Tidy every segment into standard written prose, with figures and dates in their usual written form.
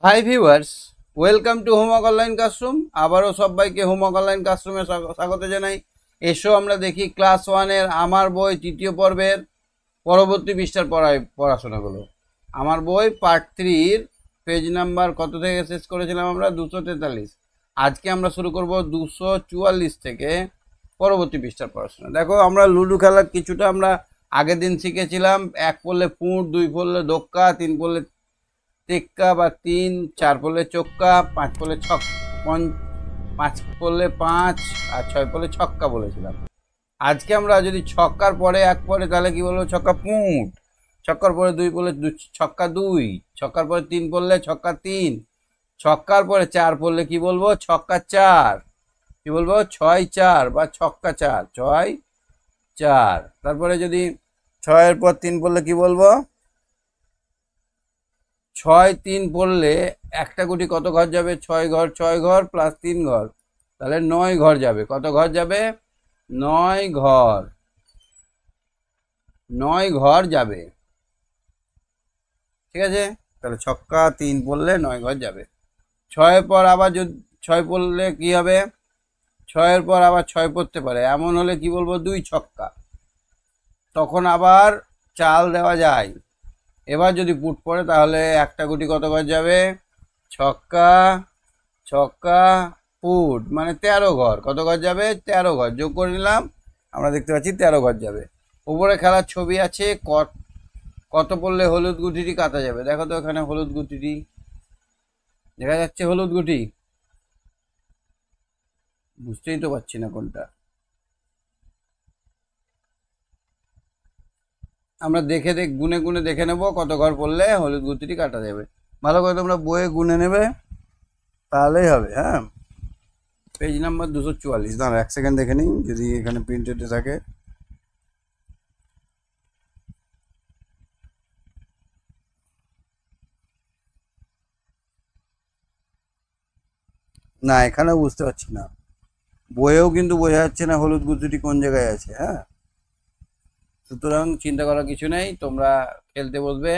Hi viewers, welcome to homework online classroom. আবারও সবাইকে homework online ক্লাসরুমে স্বাগত জানাই। এসো আমরা দেখি ক্লাস 1-এর আমার বই তৃতীয় পর্বের পরবর্তী পৃষ্ঠার পড়াশোনাগুলো। আমার বই পার্ট 3-র পেজ নাম্বার কত থেকে শেষ করেছিলাম আমরা? 243। আজকে আমরা শুরু করব 244 থেকে পরবর্তী পৃষ্ঠার পড়াশোনা। দেখো, আমরা লুডো খেলার কিছুটা আমরা আগের দিন শিখেছিলাম। 1 পড়লে পুঁট, 2 পড়লে দোক্কা, 3 পড়লে টেক্কা বা 3, 4 পড়লে চোক্কা, 5 পড়লে 5 পড়লে 5 আর 6 পড়লে ছক্কা বলেছিলাম। আজকে আমরা যদি ছক্কার পরে 1 পড়ে তাহলে কি বলবো? ছক্কা পুঁট। ছক্কার পরে 2 পড়লে ছক্কা 2, ছক্কার পরে 3 পড়লে ছক্কা 3, ছক্কার পরে 4 পড়লে কি বলবো? ছক্কা 4। কি বলবো? 6-4 বা ছক্কা 4, 6-4। তারপরে যদি 6-এর পর 3 পড়লে কি বলবো? 6-3 পড়লে একটা গুটি কত ঘর যাবে? 6 ঘর, 6 ঘর প্লাস 3 ঘর, তাহলে 9 ঘর যাবে। কত ঘর যাবে? 9 ঘর, 9 ঘর যাবে। ঠিক আছে, তাহলে ছক্কা 3 পড়লে 9 ঘর যাবে। 6-এর পর আবার যদি 6 পড়লে কি হবে? 6-এর পর আবার 6 পড়তে পারে, এমন হলে কি বলবো? 2 ছক্কা। তখন আবার চাল দেওয়া যায়। এবার যদি পুট পড়ে তাহলে একটা গুটি কত ঘর যাবে? ছক্কা, ছক্কা, পুট, মানে 13 ঘর। কত ঘর যাবে? 13 ঘর। যোগ করে নিলাম, আমরা দেখতে পাচ্ছি 13 ঘর যাবে। উপরে খেলার ছবি আছে। কত পড়লে হলুদ গুটিটি কাটা যাবে? দেখো তো, এখানে হলুদ গুটিটি দেখা যাচ্ছে। হলুদ গুটি বুঝতেই তো পারছি না কোনটা। আমরা গুনে গুনে দেখে নেব কত ঘর পড়লে হলুদ গুটিটি কাটা যাবে। ভালো করে তোমরা বইয়ে গুনে নেবে, তাহলেই হবে। হ্যাঁ, পেজ নাম্বার 244। দাঁড়া 1 সেকেন্ড দেখে নিই যদি এখানে প্রিন্টেড থাকে। না, এখানেও বুঝতে পারছি না, বইয়েও কিন্তু বোঝা যাচ্ছে না হলুদ গুটিটি কোন জায়গায় আছে। হ্যাঁ, সুতরাং চিন্তা করার কিছু নেই, তোমরা খেলতে বসবে।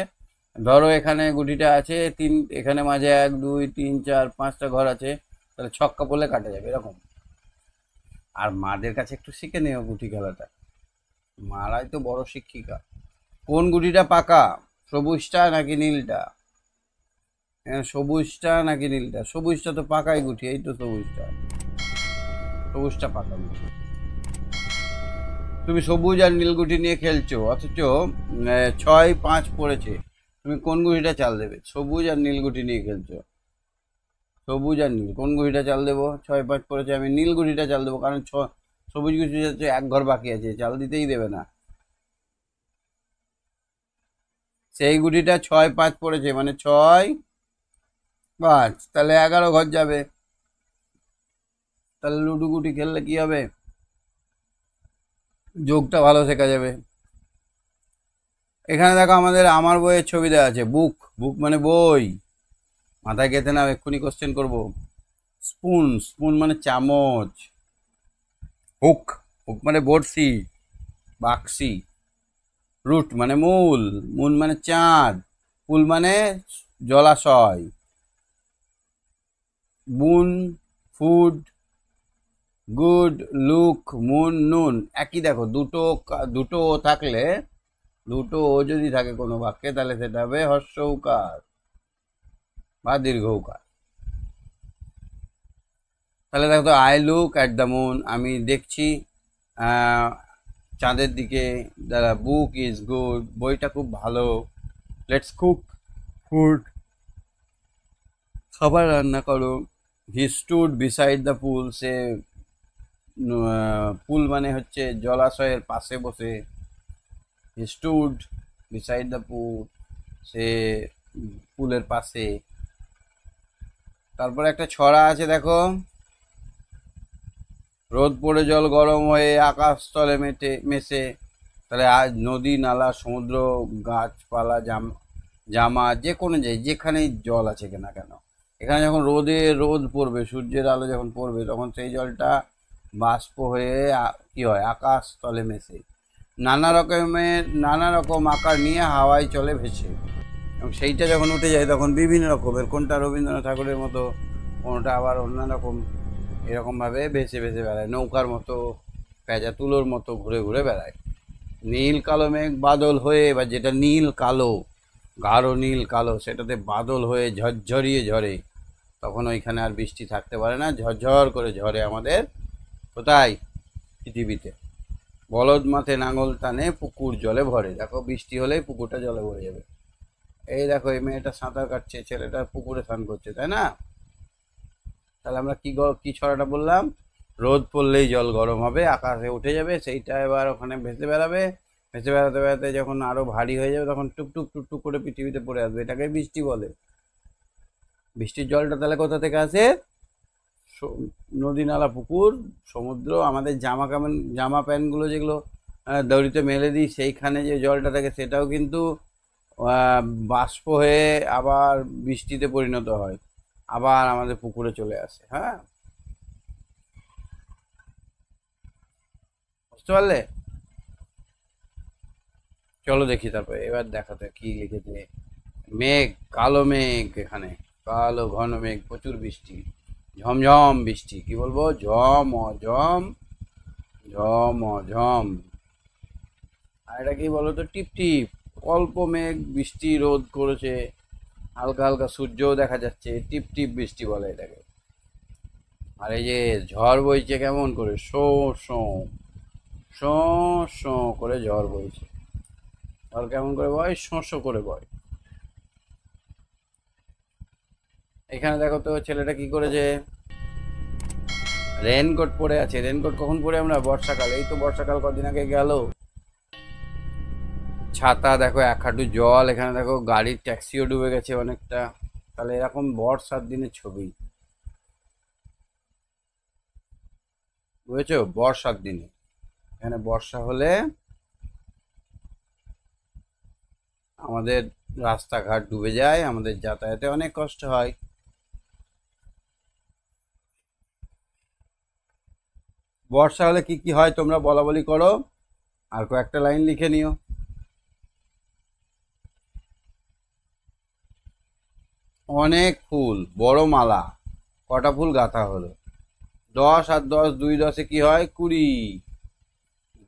ধরো এখানে গুটিটা আছে 3, এখানে মাঝে 1, 2, 3, 4, 5টা ঘর আছে, তাহলে ছক্কা পড়লে কাটা যাবে এরকম। আর মাদের কাছে একটু শিখে নিও গুটি খেলাটা, মারাই তো বড় শিক্ষিকা। কোন গুটিটা পাকা? সবুজটা নাকি নীলটা? সবুজটা নাকি নীলটা? সবুজটা তো পাকাই গুটি, এই তো সবুজটা, সবুজটা পাকা গুটি। তুমি সবুজ আর নীল গুটি নিয়ে খেলছো, অথচ 6-5 পড়েছে। তুমি কোন গুটিটা চাল দেবে? সবুজ আর নীল গুটি নিয়ে খেলছো। সবুজ আর নীল, কোন গুটিটা চাল দেবো? 6-5 পড়েছে, আমি নীল গুটিটা চাল দেবো, কারণ সবুজ গুটি হচ্ছে 1 ঘর বাকি আছে, চাল দিতেই দেবে না। সেই গুটিটা 6-5 পড়েছে, মানে 6-5, তাহলে 11 ঘর যাবে। তাহলে লুডো গুটি খেললে কি হবে? যোগটা ভালো শেখা যাবে। এখানে দেখো, আমাদের আমার বইয়ের ছবি দেওয়া আছে। বুক, বুক মানে বই। মাথায় গেঁথে নাও, এক্ষুনি কোশ্চেন করবো। স্পুন, স্পুন মানে চামচ। হুক, হুক মানে বড়শি, বাক্সি। রুট মানে মূল, মুন মানে চাঁদ, পুল মানে জলাশয়। বুন, ফুড, গুড, লুক, মুন, নুন একই। দেখো, দুটো ও থাকলে, দুটো ও যদি থাকে কোনো বাক্যে, তাহলে সেটা হবে হর্ষ উকার বা দীর্ঘ উকার। তাহলে দেখো তো, I look at the moon, আমি দেখছি চাঁদের দিকে। দ্য বুক ইজ গুড, বইটা খুব ভালো। লেটস কুক ফুড, খাবার রান্না করো। He stood beside the pool, সে পুল মানে হচ্ছে জলাশয়ের পাশে বসে। He stood beside the pool, সে পুলের পাশে। তারপরে একটা ছড়া আছে, দেখো। রোদ পড়ে জল গরম হয়ে আকাশ তলে মেশে। তাহলে আজ নদী, নালা, সমুদ্র, গাছপালা, জামা, যে কোনো যেখানেই জল আছে না কেন, এখানে যখন রোদ পড়বে, সূর্যের আলো যখন পড়বে, তখন সেই জলটা বাষ্প হয়ে কি হয়? আকাশ তলে মেশে। নানা রকম আকার নিয়ে হাওয়ায় চলে ভেসে। এবং সেইটা যখন উঠে যায় তখন বিভিন্ন রকমের, কোনটা রবীন্দ্রনাথ ঠাকুরের মতো, কোনটা আবার অন্য রকম, এরকমভাবে ভেসে ভেসে বেড়ায়, নৌকার মতো, পেঁজা তুলোর মতো ঘুরে ঘুরে বেড়ায়। নীল কালো মেঘ বাদল হয়ে, বা যেটা নীল কালো, গাঢ় নীল কালো, সেটাতে বাদল হয়ে ঝরঝরিয়ে ঝরে, তখন ওইখানে আর বৃষ্টি থাকতে পারে না, ঝরঝর করে ঝরে আমাদের কোথায়, পৃথিবীতে। বলদ মাঠে নাঙল টানে, পুকুর জলে ভরে। দেখো বৃষ্টি হলেই পুকুরটা জলে ভরে যাবে। এই দেখো এই মেয়েটা সাঁতার কাটছে, ছেলেটা পুকুরে স্নান করছে, তাই না? তাহলে আমরা কি ছড়াটা বললাম, রোদ পড়লেই জল গরম হবে, আকাশে উঠে যাবে, সেইটা এবার ওখানে ভেসে বেড়াবে, ভেসে বেড়াতে বেড়াতে যখন আরো ভারী হয়ে যাবে তখন টুকটুক টুকটুক করে পৃথিবীতে পড়ে আসবে, এটাকে বৃষ্টি বলে। বৃষ্টির জলটা তাহলে কোথা থেকে আসে? নদী, নালা, পুকুর, সমুদ্র। আমাদের জামা প্যান্টগুলো যেগুলো দড়িতে মেলে দিই, সেইখানে যে জলটা থাকে সেটাও কিন্তু বাষ্প হয়ে আবার বৃষ্টিতে পরিণত হয়, আবার আমাদের পুকুরে চলে আসে। হ্যাঁ, বুঝতে পারলে? চলো দেখি তারপরে, এবার দেখাতে কি লিখেছে। মেঘ, কালো মেঘ, এখানে কালো ঘন মেঘ, প্রচুর বৃষ্টি, ঝমঝম বৃষ্টি। কি বলবো? ঝম অঝম, ঝম অঝম। আর এটা কি বলতো? টিপ টিপ, অল্প মেঘ, বৃষ্টি রোদ করেছে, হালকা হালকা সূর্যও দেখা যাচ্ছে, টিপ টিপ বৃষ্টি বলে এটাকে। আর এই যে ঝড় বইছে কেমন করে, শো শো, শো শো করে ঝড় বইছে। ঝড় কেমন করে বয়? শো শো করে বয়। এখানে দেখো তো ছেলেটা কি করেছে, রেনকোট পরে আছে। রেনকোট কখন পরে আমরা? বর্ষাকাল। এই তো বর্ষাকাল কদিন আগে গেল। ছাতা দেখো, এক হাঁটু জল। এখানে দেখো গাড়ির ট্যাক্সিও ডুবে গেছে অনেকটা। তাহলে এরকম বর্ষার দিনের ছবি, বুঝেছো? বর্ষার দিনে এখানে বর্ষা হলে আমাদের রাস্তাঘাট ডুবে যায়, আমাদের যাতায়াতে অনেক কষ্ট হয়। বর্ষা হলে কি কি হয় তোমরা বলা বলি করো, আর কয়েকটা লাইন লিখে নিও। অনেক ফুল, বড় মালা, কটা ফুল গাঁথা হলো। 10 আর 10, 2 10-এ কি হয়? 20।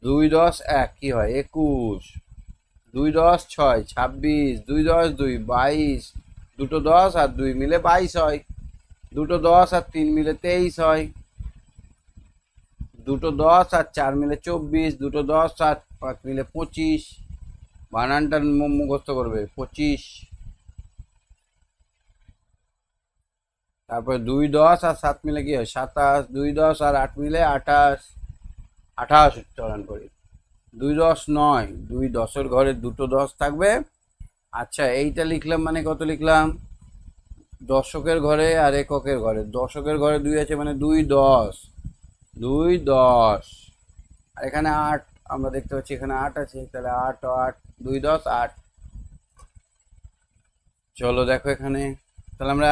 2 10 1 কি হয়? 21। 2 10 6, 26। 2 10 2, 22। দুটো 10 আর 2 মিলে 22 হয়। দুটো 10 আর 3 মিলে 23 হয়। দুটো 10 আর 4 মিলে 24। দুটো 10 আর 5 মিলে 25। বানানটা মুখস্থ করবে, 25। তারপরে 2 10 আর 7 মিলে কি হয়? 27। 2 10 আর 8 মিলে 28। 28 উচ্চারণ করি। 2 10 9। 2 10-এর ঘরে দুটো 10 থাকবে। আচ্ছা, এইটা লিখলাম মানে কত লিখলাম? দশকের ঘরে আর এককের ঘরে। দশকের ঘরে 2 আছে মানে 2 10। 2 10। আর এখানে 8 আমরা দেখতে পাচ্ছি, এখানে 8 আছে, তাহলে 8 8, 2 10 8। চলো দেখো এখানে, তাহলে আমরা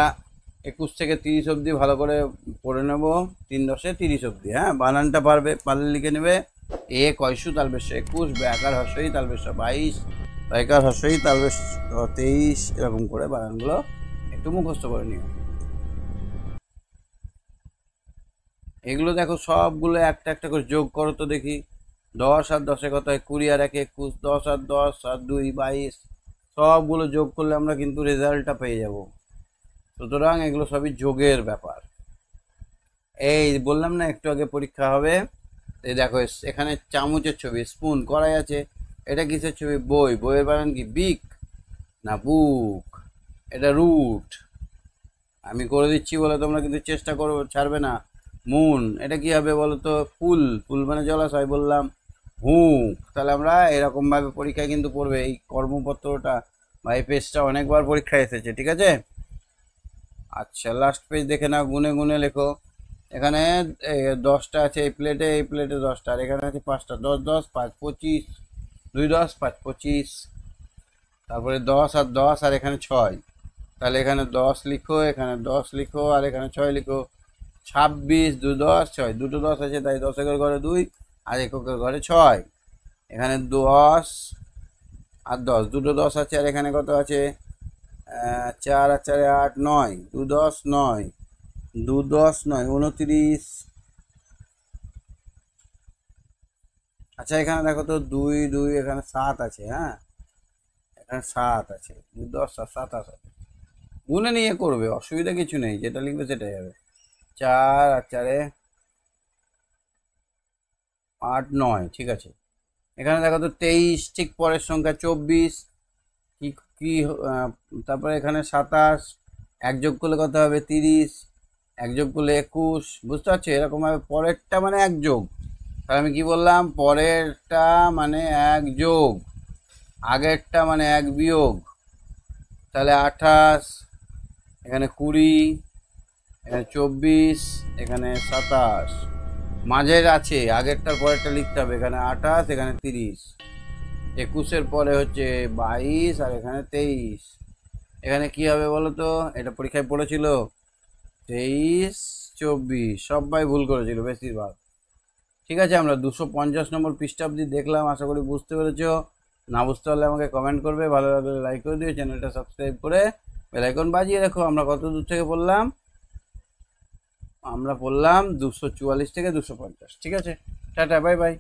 21 থেকে 30 অবধি ভালো করে পড়ে নেব। 3 10-এ 30 অবধি। হ্যাঁ, বানানটা পারলে লিখে নেবে। এ কয়সু তালবেশ 21, ব্যাকার হর্ষই তালবেশ 22, ব্যাকার হর্ষই তালবেশ 23, এরকম করে বানানগুলো একটু মুখস্থ করে নিও। এগুলো দেখো সবগুলো একটা একটা করে যোগ করো তো দেখি। 10 আর 10-এ কত হয়? 20 আর 1 21। 10 আর 10 আর 2 22। সবগুলো যোগ করলে আমরা কিন্তু রেজাল্টটা পেয়ে যাব। সুতরাং এগুলো সবই যোগের ব্যাপার। এই বললাম না একটু আগে পরীক্ষা হবে। এই দেখো এখানে চামচের ছবি, স্পুন, কড়াই আছে। এটা কিসের ছবি? বই। বইয়ের বানান কি? বিক না বুক? এটা রুট। আমি করে দিচ্ছি বলে তোমরা কিন্তু চেষ্টা করো, ছাড়বে না। মুন, এটা কি হবে বলো তো? ফুল। ফুল মানে জলাশয় বললাম। হুক। তাহলে আমরা এরকম ভাবে পরীক্ষায় কিন্তু পড়বে। এই কর্মপত্রটা বা এই পেজটা অনেকবার পরীক্ষায় এসেছে, ঠিক আছে? আচ্ছা, লাস্ট পেজ দেখে নাও, গুনে গুনে লেখো। এখানে 10টা আছে এই প্লেটে, এই প্লেটে 10টা, আর এখানে আছে 5টা। 10 10 5 25। 2 10 5 25। তারপরে 10 আর 10, আর এখানে 6। তাহলে এখানে 10 লিখো, এখানে 10 লিখো, আর এখানে 6 লিখো। 26। 2 10 6। দুটো 10 আছে, তাই 10-এর ঘরে 2 আর এককের ঘরে 6। এখানে 10 আর 10, দুটো 10 আছে, আর এখানে কত আছে? চার আর চারে আট, নয়, 2 10 9, 2 10 9, 29। আচ্ছা এখানে দেখো তো 2 2, এখানে 7 আছে। হ্যাঁ, এখানে 7 আছে, 2 10 আর 7 আছে। গুনে নিয়ে করবে, অসুবিধা কিছু নেই, যেটা লিখবে সেটাই হবে। 4 আর চারে 8 9, ঠিক আছে। এখানে দেখো তো 23, ঠিক পরের সংখ্যা 24। কি কি তারপরে এখানে 27, এক যোগ করলে কত হবে? 30, এক যোগ করলে 21। বুঝতে পারছো? এরকম ভাবে পরেরটা মানে এক যোগ। তাহলে আমি কি বললাম? পরেরটা মানে এক যোগ, আগেরটা মানে এক বিয়োগ। তাহলে 28, এখানে 20, এখানে 24, এখানে 27। মাঝের আছে, আগেরটার পরেরটা লিখতে হবে। এখানে 28, এখানে 30, 21-এর পরে হচ্ছে 22, আর এখানে 23। এখানে কি হবে বলো তো? এটা পরীক্ষায় পড়েছিল। 23 24, সবাই ভুল করেছিল বেশিরভাগ। ঠিক আছে, আমরা 250 নম্বর পৃষ্ঠা অবধি দেখলাম, আশা করি বুঝতে পেরেছো। না বুঝতে পারলে আমাকে কমেন্ট করবে, ভালো লাগলে লাইক করে দিও, চ্যানেলটা সাবস্ক্রাইব করে বেল আইকন বাজিয়ে রাখো। আমরা কত দূর থেকে পড়লাম? আমরা পড়লাম 244 থেকে 250। ঠিক আছে, টাটা, বাই বাই।